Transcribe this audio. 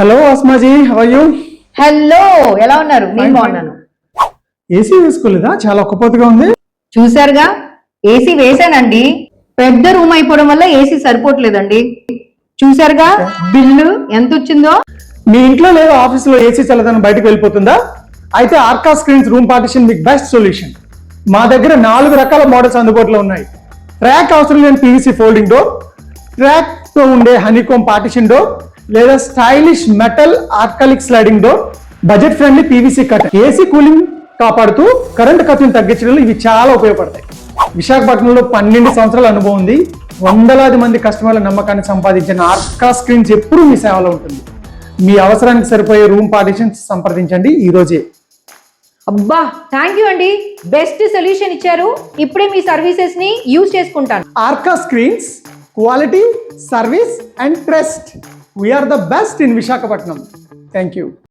Hello Asmaji, how are you? Hello, ఎలా ఉన్నారు? నేను బాగున్నాను. ఏసీ వేసుకోలేదా? చాలా ఒక్కపోతగా ఉంది. చూసారుగా, ఏసీ వేసానండి. పెద్ద రూమ్ అయిపోవడం వల్ల ఏసీ సరిపోవట్లేదండి. చూసారుగా బిల్లు ఎంత వచ్చిందో. మీ ఇంట్లో లేదా ఆఫీసులో ఏసీ చల్లదనం బయటకు వెళ్ళిపోతుందా? అయితే ఆర్కా స్క్రీన్స్ రూమ్ పార్టిషన్ మీకు బెస్ట్ సొల్యూషన్. మా దగ్గర 4 రకాల మోడల్స్ అందుబాటులో ఉన్నాయి. ట్రాక్ అవసరం లేని పీవీసీ ఫోల్డింగ్ డోర్, ట్రాక్ తో ఉండే హనీకోమ్ పార్టిషన్ డోర్, లేదా stylish metal acrylic sliding door, budget friendly PVC cut. AC cooling కాపాడుతూ కరెంట్ ఖర్చును తగ్గించడంలో ఇవి చాలా ఉపయోగపడతాయి. విశాఖపట్నంలో 12 సంవత్సరాల అనుభవం ఉంది. వందలాది మంది కస్టమర్ల నమ్మకాన్ని సంపాదించిన ఆర్కా స్క్రీన్స్ ఎప్పుడూ మీ సేవలో ఉంటుంది. మీ అవసరానికి సరిపోయే రూమ్ పార్టిషన్స్ సంప్రదించండి ఈ రోజే. అబ్బా, థ్యాంక్ యూ అండి, బెస్ట్ సొల్యూషన్ ఇచ్చారు. ఇప్పుడే మీ సర్వీసెస్ ని యూజ్ చేసుకుంటాను. Arka screens, quality, service and trust. We are the best in Visakhapatnam. Thank you.